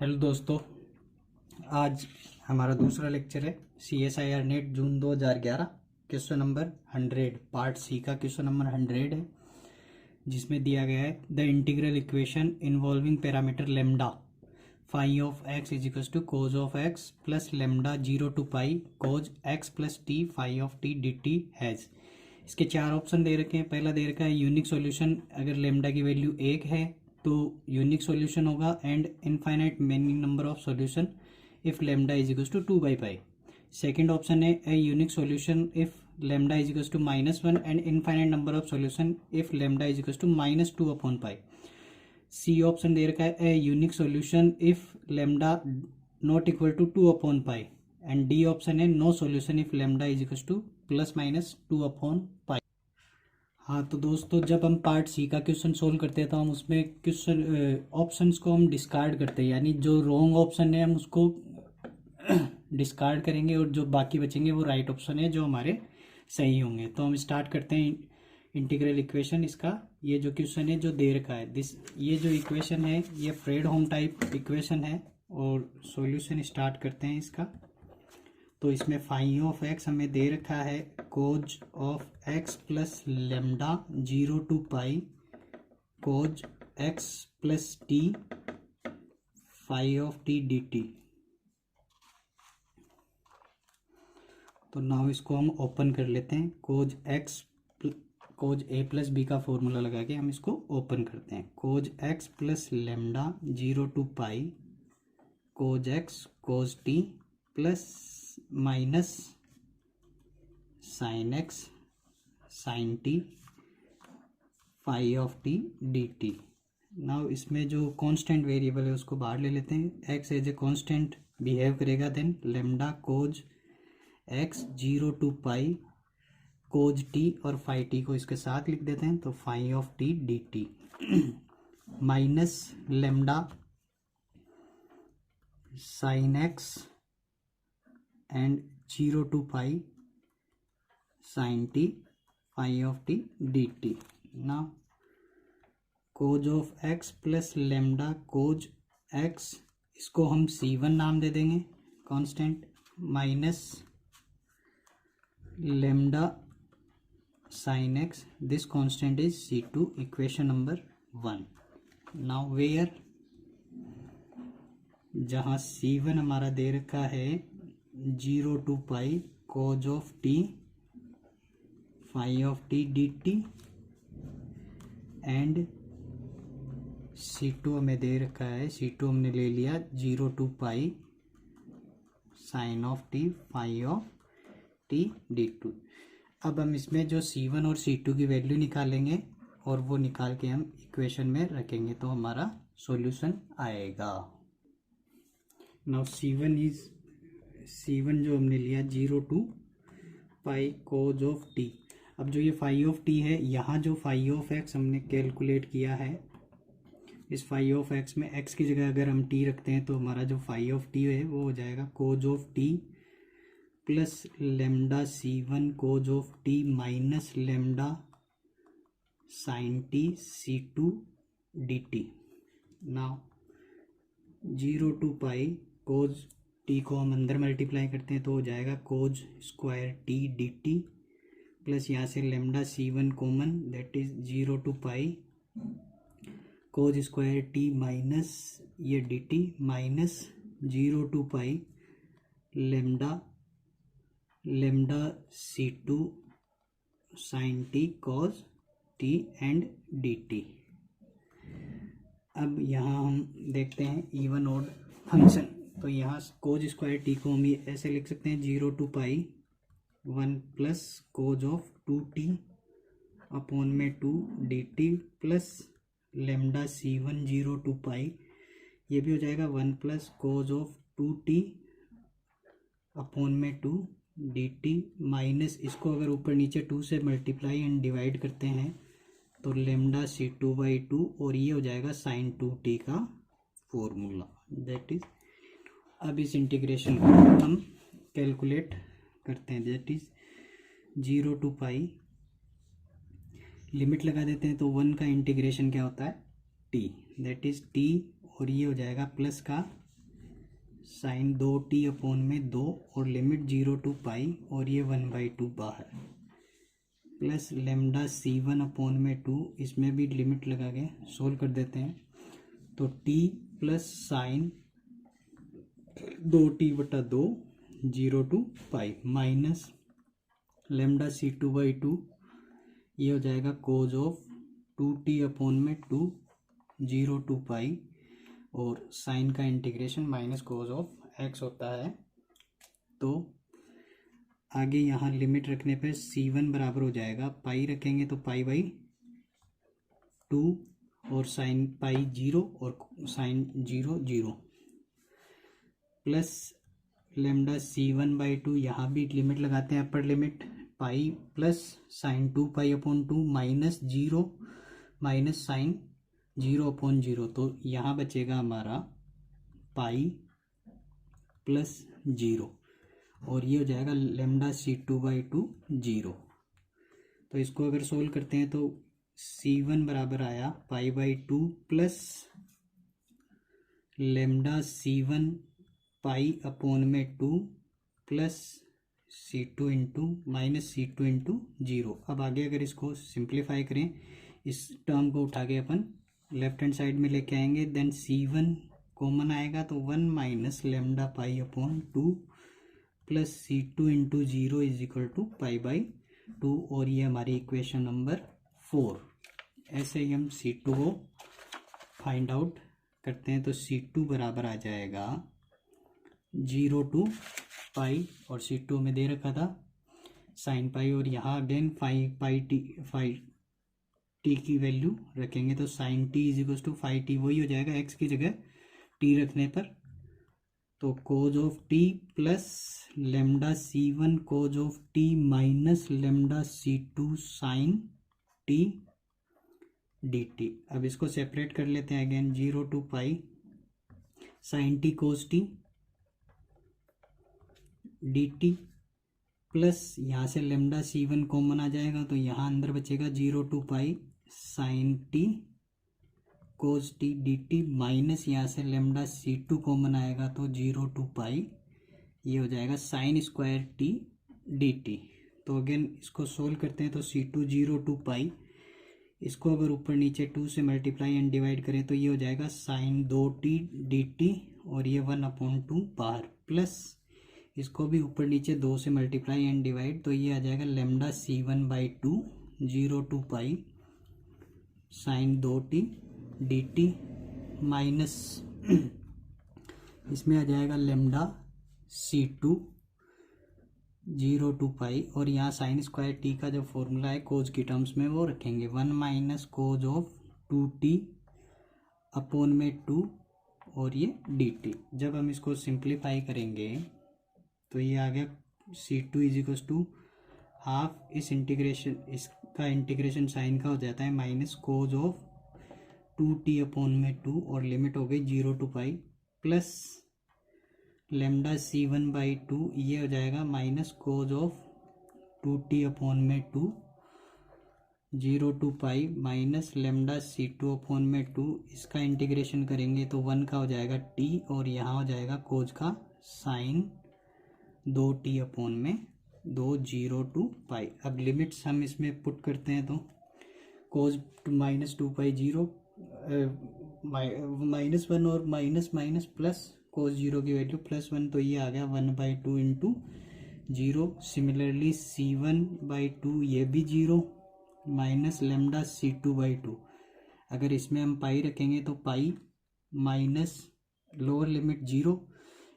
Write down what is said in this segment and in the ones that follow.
Hello दोस्तों, आज हमारा दूसरा लेक्चर है CSIR NET June 2011। Question number 100 part C का क्वेश्चन नंबर 100 है, जिसमें दिया गया है the integral equation involving parameter lambda phi of X is equal to cos of x plus lambda 0 to pi cos X plus T phi of T D T has. इसके चार option दे रखे हैं। पहला दे रखा है यूनिक सॉल्यूशन, अगर lambda की वैल्यू 1 है तो यूनिक सॉल्यूशन होगा, and infinite many number of solution if lambda is equal to 2/पाई। सेकंड ऑप्शन है a unique solution if lambda is equal to -1 and infinite number of solution if lambda is equal to -2/पाई। C option दे रखा है a unique solution if lambda not equal to 2/पाई, and D option है no solution if lambda is equal to ±2/पाई। हाँ तो दोस्तों, जब हम पार्ट सी का क्वेश्चन सोल्व करते हैं तो हम उसमें क्वेश्चन ऑप्शंस को हम डिस्कार्ड करते हैं, यानी जो रॉन्ग ऑप्शन है हम उसको डिस्कार्ड करेंगे और जो बाकी बचेंगे वो राइट ऑप्शन है जो हमारे सही होंगे। तो हम स्टार्ट करते हैं इंटीग्रल इक्वेशन। इसका ये जो क्वेश्चन है जो दे रखा है ये जो इक्वेशन है ये फ्रेडहोम टाइप इक्वेशन है, और सॉल्यूशन स्टार्ट करते हैं इसका। तो इसमें फाई ऑफ एक्स हमें दे रखा है cos of x plus lambda 0 to pi cos X plus T phi of T D T. तो नाउ इसको हम ओपन कर लेते हैं। कोज ए प्लस बी का फॉर्मूला लगा के हम इसको ओपन करते हैं। Cos X plus lambda 0 to pi cos X cos T plus minus sine X sine T phi of T D T. Now इसमें जो कांस्टेंट वेरिएबल है उसको बाहर ले लेते हैं। X as a constant behave करेगा, then lambda cos x 0 to pi cos t और फाई टी को इसके साथ लिख देते हैं, तो phi of T D t minus lambda sine x and 0 to pi sine T phi of T D T. Now cos of x plus lambda cos x, इसको हम C1 नाम दे देंगे constant, minus lambda sine x, this constant is C2, equation number 1। Now where जहाँ C1 हमारा दे रखा है 0 to pi cos of T phi of T D T, and C2 हमें दे रखा है, C2 हमने ले लिया 0 to pi sine of T phi of T D two. अब हम इसमें जो C1 और C2 की वैल्यू निकालेंगे और वो निकाल के हम इक्वेशन में रखेंगे तो हमारा सॉल्यूशन आएगा। नाउ C1 जो हमने लिया 0 to pi cos of T. अब जो ये फाई ऑफ टी है, यहाँ जो फाई ऑफ एक्स हमने कैलकुलेट किया है, इस फाई ऑफ एक्स में एक्स की जगह अगर हम टी रखते हैं तो हमारा जो फाई ऑफ टी है वो हो जाएगा cos of t plus lambda C1 cos of t minus lambda sine t C2 d T. Now 0 to pi cos t को हम अंदर मल्टीप्लाई करते हैं तो हो जाएगा cos square t D T, plus यहाँ से lambda C1 common, that is 0 to pi cos square t minus ये d t minus 0 to pi lambda C2 sine t cos t and D T. अब यहाँ हम देखते हैं even odd function. तो यहाँ कोज स्क्वायर टी को हम ये ऐसे लिख सकते हैं 0 to pi 1 plus cos of 2t upon में 2 D T plus lambda C1 0 to pi, ये भी हो जाएगा 1 plus cos of 2t upon में 2 डी टी माइनस, इसको अगर ऊपर नीचे 2 से मल्टीप्लाई एंड डिवाइड करते हैं तो लेमडा C2/2, और ये हो जाएगा साइन 2t का फॉर्मूला, दैट इज। अब इस इंटीग्रेशन को हम कैलकुलेट करते हैं, that is 0 to pi, limit लगा देते हैं तो 1 का इंटीग्रेशन क्या होता है t, दैट इज t, और ये हो जाएगा प्लस का साइन 2t अपॉन में 2 और लिमिट 0 टू पाई और ये 1/2 बाहर, प्लस लेमडा C1 अपॉन में 2, इसमें भी लिमिट लगा के सोल्व कर देते हैं। तो t plus sine 2t/2 0 to pi minus lambda C2/2, ये हो जाएगा कोज ऑफ 2t अपॉन में 2 0 टू पाई, और साइन का integration minus cos of x होता है। तो आगे यहाँ लिमिट रखने पे C1 बराबर हो जाएगा, पाई रखेंगे तो पाई/2 और साइन पाई 0 और साइन 0 0, प्लस लेमडा C1/2, यहाँ भी लिमिट लगाते हैं upper limit, pi plus sine 2 pi upon 2 minus 0 minus sine 0 upon 0, तो यहाँ बचेगा हमारा पाई प्लस 0, और ये हो जाएगा लेमडा C2/2 0। तो इसको अगर सोल्व करते हैं तो C1 बराबर आया पाई/2 plus lambda C1 pi upon में 2 plus C2 into minus C2 into 0। अब आगे अगर इसको सिंप्लीफाई करें, इस टर्म को उठा के अपन लेफ्ट हैंड साइड में लेके आएंगे, देन C1 कॉमन आएगा तो 1 minus lambda pi upon 2 plus C2 into 0 is equal to पाई/2, और ये हमारी इक्वेशन नंबर 4। ऐसे ही हम C2 को फाइंड आउट करते हैं। तो C2 बराबर आ जाएगा 0 टू पाई, और C2 में दे रखा था साइन पाई, और यहाँ अगेन फाई टी की वैल्यू रखेंगे तो sine T is equal to phi T, वही हो जाएगा x की जगह t रखने पर। तो cos of t plus lambda C1 cos of t minus lambda C2 sine t dt। अब इसको सेपरेट कर लेते हैं again, 0 to pi sine t cos t dt, plus यहाँ से लेमडा C1 कॉमन आ जाएगा तो यहाँ अंदर बचेगा 0 to pi sine t cos t dt, minus यहाँ से लेमडा C2 कॉमन आएगा तो 0 टू पाई, ये हो जाएगा साइन स्क्वायर t dt। तो अगेन इसको सोल्व करते हैं तो C2 0 टू पाई, इसको अगर ऊपर नीचे 2 से मल्टीप्लाई एंड डिवाइड करें तो ये हो जाएगा साइन 2t dt, और ये 1/2 बाहर, प्लस इसको भी ऊपर नीचे 2 से मल्टीप्लाई एंड डिवाइड, तो ये आ जाएगा lambda C1/2 0 to pi sine 2t dt, minus इसमें आ जाएगा लेमडा C2 0 टू पाई, और यहाँ साइन स्क्वायर t का जो फॉर्मूला है कोज की टर्म्स में वो रखेंगे, 1 minus cos of 2t upon में 2 और ये dt। जब हम इसको सिंप्लीफाई करेंगे तो ये आ गया C2 is equal to half, इस इंटीग्रेशन इसका इंटीग्रेशन साइन का हो जाता है minus cos of 2t upon में 2, और लिमिट हो गई 0 to pi, plus lambda C1/2, ये हो जाएगा minus cos of 2t upon में 2 0 to pi, minus lambda C2 upon में 2, इसका इंटीग्रेशन करेंगे तो 1 का हो जाएगा t, और यहाँ हो जाएगा कोज का साइन 2t अपॉन में 2 0 टू पाई। अब लिमिट्स हम इसमें पुट करते हैं तो कोज माइनस 2 पाई 0 -1 और माइनस माइनस प्लस कोज 0 की वैल्यू +1, तो ये आ गया 1/2 इंटू 0। सिमिलरली C1/2 ये भी 0 माइनस लेमडा C2/2, अगर इसमें हम पाई रखेंगे तो पाई माइनस लोअर लिमिट 0,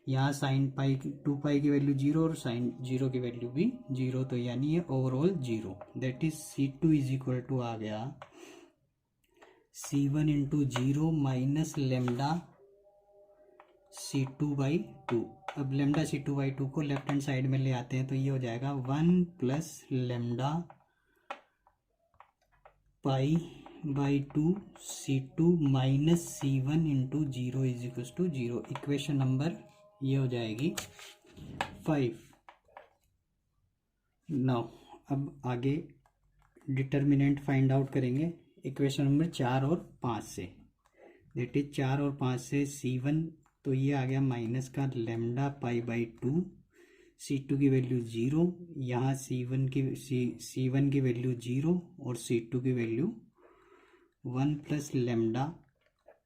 यहाँ साइन पाई 2 पाई की वैल्यू 0 और साइन 0 की वैल्यू भी 0, तो यानी ये overall 0, that is C2 is equal to आ गया C1 into 0 minus lambda C2/2। अब लेमडा C2/2 को लेफ्ट हैंड साइड में ले आते हैं तो ये हो जाएगा 1 प्लस लेमडा पाई/2 C2 minus C1 into 0 is equal to 0। Equation number ये हो जाएगी 5। नाउ अब आगे डिटर्मिनेंट फाइंड आउट करेंगे इक्वेशन नंबर 4 और 5 से, दैट इज 4 और 5 से C1 तो ये आ गया माइनस का लेमडा पाई बाई 2, C2 की वैल्यू 0, यहाँ C1 की वैल्यू 0 और C2 की value 1 plus lambda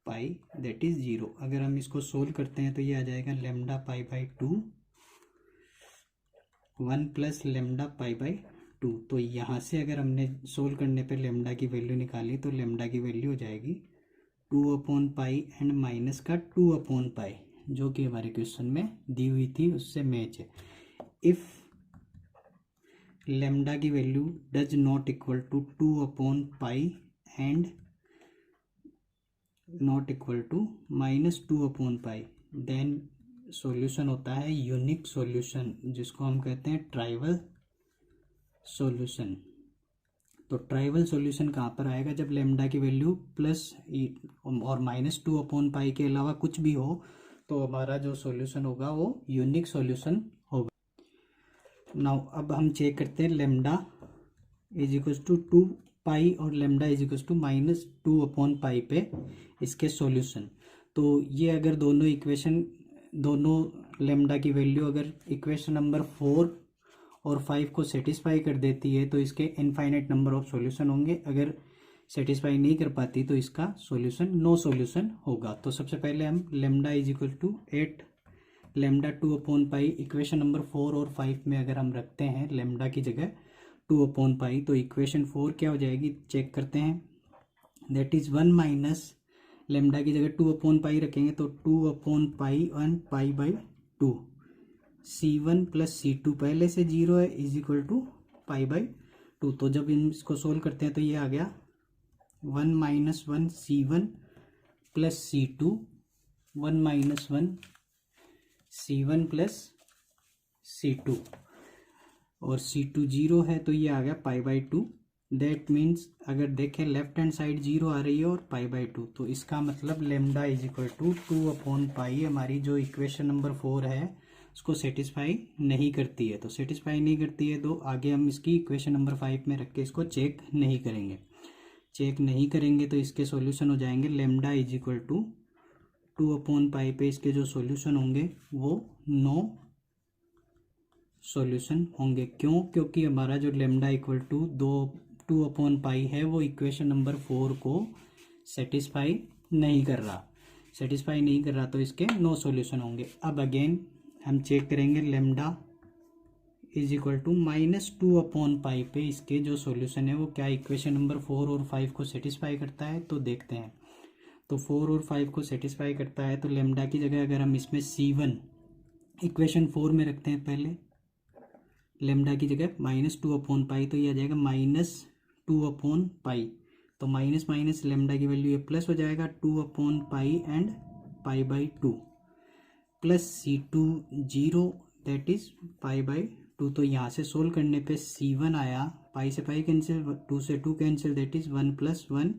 pi that is 0। अगर हम इसको सोल्व करते हैं तो ये आ जाएगा lambda pi by 2 1 plus lambda pi by 2। तो यहाँ से अगर हमने सोल्व करने पे लेमडा की वैल्यू निकाली तो लेमडा की वैल्यू हो जाएगी 2/पाई एंड माइनस का 2/पाई, जो कि हमारे क्वेश्चन में दी हुई थी उससे मैच है। इफ लेमडा की value does not equal to 2/पाई एंड नॉट इक्वल टू -2/पाई, देन सॉल्यूशन होता है यूनिक सॉल्यूशन, जिसको हम कहते हैं ट्राइवल सॉल्यूशन। तो ट्राइवल सॉल्यूशन कहाँ पर आएगा? जब लेमडा की वैल्यू प्लस और -2/पाई के अलावा कुछ भी हो तो हमारा जो सॉल्यूशन होगा वो यूनिक सॉल्यूशन होगा। नाउ अब हम चेक करते हैं लेमडा इज इक्वल टू 2 पाई और लेमडा इज इक्वल टू -2/पाई पे इसके सॉल्यूशन। तो ये अगर दोनों लेमडा की वैल्यू अगर इक्वेशन नंबर 4 और 5 को सेटिस्फाई कर देती है तो इसके इनफाइनाइट नंबर ऑफ सॉल्यूशन होंगे। अगर सेटिस्फाई नहीं कर पाती तो इसका सॉल्यूशन नो सॉल्यूशन होगा। तो सबसे पहले हम lambda is equal to 8 lambda 2/पाई इक्वेशन नंबर 4 और 5 में अगर हम रखते हैं लेमडा की जगह 2/पाई तो इक्वेशन 4 क्या हो जाएगी चेक करते हैं। दैट इज 1 माइनस लेमडा की जगह 2/पाई रखेंगे तो 2/पाई and pi by 2, C1 plus C2 पहले से 0 है is equal to pi by 2। तो जब इसको सोल्व करते हैं तो ये आ गया 1 minus 1 C1 plus C2, 1 minus 1 C1 plus C2 और C2 0 है तो ये आ गया पाई बाई 2। दैट मीन्स अगर देखें लेफ्ट हैंड साइड 0 आ रही है और पाई बाई 2, तो इसका मतलब लेमडा इज इक्वल टू 2/पाई हमारी जो इक्वेशन नंबर 4 है उसको सेटिस्फाई नहीं करती है। तो सेटिस्फाई नहीं करती है तो आगे हम इसकी इक्वेशन नंबर 5 में रख के इसको चेक नहीं करेंगे तो इसके सॉल्यूशन हो जाएंगे लेमडा इज इक्वल टू 2/पाई पे इसके जो सॉल्यूशन होंगे वो नो सॉल्यूशन होंगे। क्यों? क्योंकि हमारा जो लेमडा इक्वल टू 2/पाई है वो इक्वेशन नंबर 4 को सेटिस्फाई नहीं कर रहा तो इसके नो सॉल्यूशन होंगे। अब अगेन हम चेक करेंगे लेमडा इज इक्वल टू -2/पाई पे इसके जो सॉल्यूशन है वो क्या इक्वेशन नंबर 4 और 5 को सेटिस्फाई करता है तो देखते हैं। तो 4 और 5 को सेटिस्फाई करता है तो लेमडा की जगह अगर हम इसमें C1 इक्वेशन 4 में रखते हैं पहले लेमडा की जगह -2/पाई तो ये आ जाएगा -2/पाई। तो माइनस माइनस लेमडा की वैल्यू ये प्लस हो जाएगा 2/पाई and pi by 2 plus C2 0 that is pi by 2। तो यहाँ से सोल्व करने पे C1 आया, पाई से पाई कैंसिल, 2 से 2 कैंसिल दैट इज 1 प्लस 1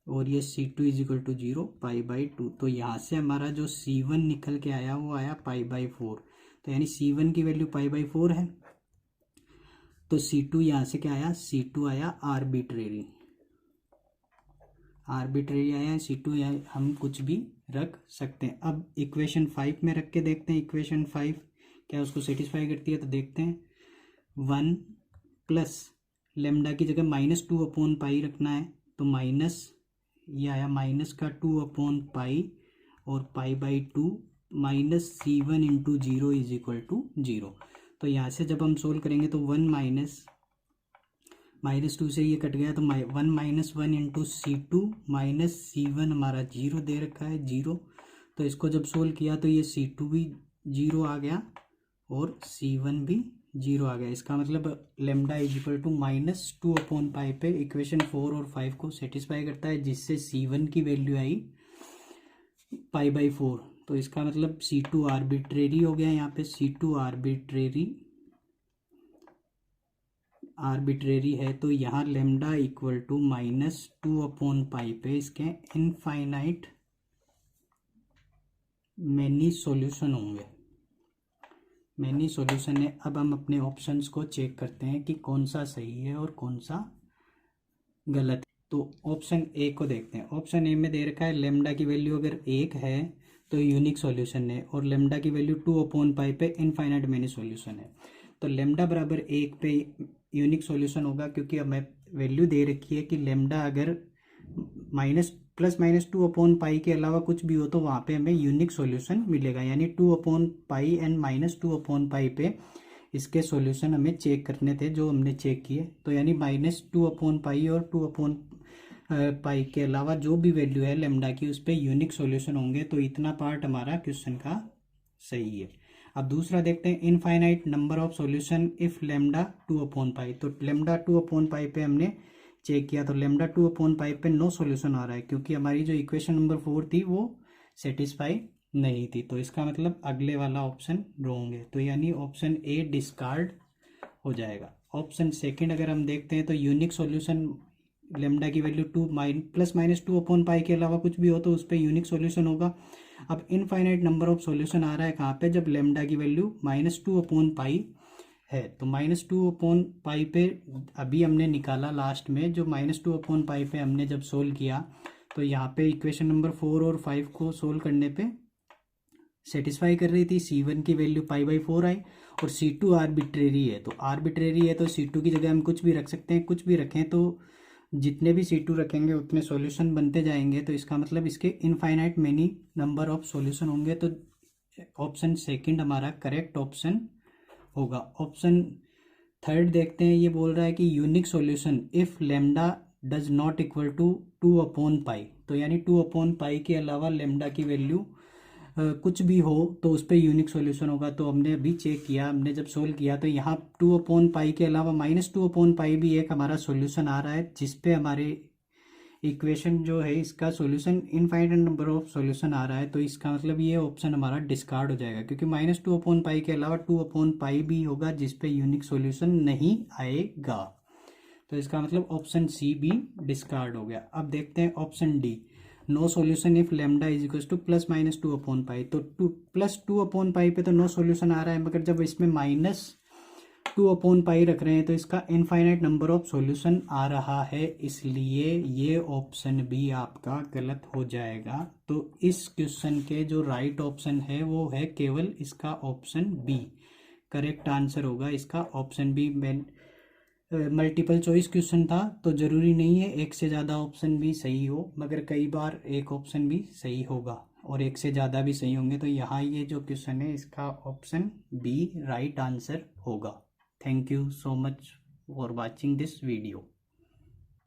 और ये C2 is equal to 0 pi by 2। तो यहाँ से हमारा जो C1 निकल के आया वो आया पाई बाई 4। तो यानी C1 की वैल्यू पाई बाई 4 है। तो C2 यहाँ से क्या आया? C2 आया आर्बिट्रेरी आया। C2 हम कुछ भी रख सकते हैं। अब इक्वेशन 5 में रख के देखते हैं इक्वेशन 5 क्या उसको सेटिस्फाई करती है। तो देखते हैं 1 प्लस लेमडा की जगह -2/पाई रखना है तो माइनस ये आया माइनस का 2/पाई और pi by 2 minus C1 into 0 is equal to 0। तो यहाँ से जब हम सोल्व करेंगे तो 1 -2 से ये कट गया तो 1 minus 1 into C2 minus C1 हमारा 0 दे रखा है 0। तो इसको जब सोल्व किया तो ये C2 भी 0 आ गया और C1 भी 0 आ गया। इसका मतलब लेमडा इज इक्वल टू -2/पाई पे इक्वेशन 4 और 5 को सेटिस्फाई करता है, जिससे C1 की वैल्यू आई पाई बाई 4। तो इसका मतलब C2 आर्बिट्रेरी हो गया। यहाँ पे C2 आर्बिट्रेरी है तो यहाँ लेमडा इक्वल टू -2/पाई पे इसके इनफाइनाइट मैनी सॉल्यूशन होंगे। मैनी सॉल्यूशन है। अब हम अपने ऑप्शंस को चेक करते हैं कि कौन सा सही है और कौन सा गलत है। तो ऑप्शन ए को देखते हैं। ऑप्शन ए में दे रखा है लेमडा की वैल्यू अगर 1 है तो यूनिक सॉल्यूशन है, और लेमडा की वैल्यू 2/पाई पे इनफाइनाइट मेनी सॉल्यूशन है। तो लेमडा बराबर 1 पे यूनिक सॉल्यूशन होगा, क्योंकि हमें वैल्यू दे रखी है कि लेमडा अगर +-2/पाई के अलावा कुछ भी हो तो वहाँ पे हमें यूनिक सॉल्यूशन मिलेगा, यानी 2/पाई एंड -2/पाई पे इसके सॉल्यूशन हमें चेक करने थे जो हमने चेक किए। तो यानी -2/पाई और 2/पाई के अलावा जो भी वैल्यू है लेमडा की उस पर यूनिक सॉल्यूशन होंगे। तो इतना पार्ट हमारा क्वेश्चन का सही है। अब दूसरा देखते हैं, infinite number of solution if lambda 2/पाई। तो लेमडा 2/पाई पे हमने चेक किया, तो लेमडा 2/पाई पे नो सॉल्यूशन आ रहा है, क्योंकि हमारी जो इक्वेशन नंबर 4 थी वो सेटिस्फाई नहीं थी। तो इसका मतलब अगले वाला ऑप्शन रॉन्ग है, तो यानी ऑप्शन ए डिस्कार्ड हो जाएगा। ऑप्शन सेकंड अगर हम देखते हैं तो यूनिक सॉल्यूशन लेमडा की वैल्यू +-2/पाई के अलावा कुछ भी हो तो उस पर यूनिक सॉल्यूशन होगा। अब इनफाइनाइट नंबर ऑफ सॉल्यूशन आ रहा है कहाँ पे, जब लेमडा की वैल्यू -2/पाई है। तो -2/पाई पे अभी हमने निकाला लास्ट में, जो -2/पाई पे हमने जब सोल्व किया तो यहाँ पे इक्वेशन नंबर 4 और 5 को सोल्व करने पे सेटिस्फाई कर रही थी। C1 की वैल्यू π/4 आई, और C2 आर्बिट्रेरी है। तो आर्बिट्रेरी है तो C2 की जगह हम कुछ भी रख सकते हैं, कुछ भी रखें तो जितने भी C2 रखेंगे उतने सॉल्यूशन बनते जाएंगे। तो इसका मतलब इसके infinite many number of solution होंगे। तो ऑप्शन सेकंड हमारा करेक्ट ऑप्शन होगा। ऑप्शन थर्ड देखते हैं, ये बोल रहा है कि unique solution if lambda does not equal to 2/पाई। तो यानी 2/पाई के अलावा लेमडा की वैल्यू कुछ भी हो तो उस पर यूनिक सॉल्यूशन होगा। तो हमने अभी चेक किया, हमने जब सोल्व किया तो यहाँ 2/पाई के अलावा -2/पाई भी एक हमारा सॉल्यूशन आ रहा है, जिसपे हमारे इक्वेशन जो है इसका solution infinite number of solution आ रहा है। तो इसका मतलब ये ऑप्शन हमारा डिस्कार्ड हो जाएगा, क्योंकि -2/पाई के अलावा 2/पाई भी होगा जिसपे यूनिक सॉल्यूशन नहीं आएगा। तो इसका मतलब ऑप्शन सी भी डिस्कार्ड हो गया। अब देखते हैं option D, no solution if lambda is equal to +-2/पाई। तो +2/पाई पे तो नो सॉल्यूशन आ रहा है, मगर जब इसमें -2/पाई रख रहे हैं तो इसका इनफाइनाइट नंबर ऑफ सॉल्यूशन आ रहा है, इसलिए ये ऑप्शन भी आपका गलत हो जाएगा। तो इस क्वेश्चन के जो राइट ऑप्शन है वो है केवल इसका ऑप्शन बी। करेक्ट आंसर होगा इसका option B. Multiple choice question था तो ज़रूरी नहीं है एक से ज़्यादा ऑप्शन भी सही हो, मगर कई बार एक ऑप्शन भी सही होगा और एक से ज़्यादा भी सही होंगे। तो यहाँ ये जो क्वेश्चन है इसका ऑप्शन बी राइट आंसर होगा। Thank you so much for watching this video.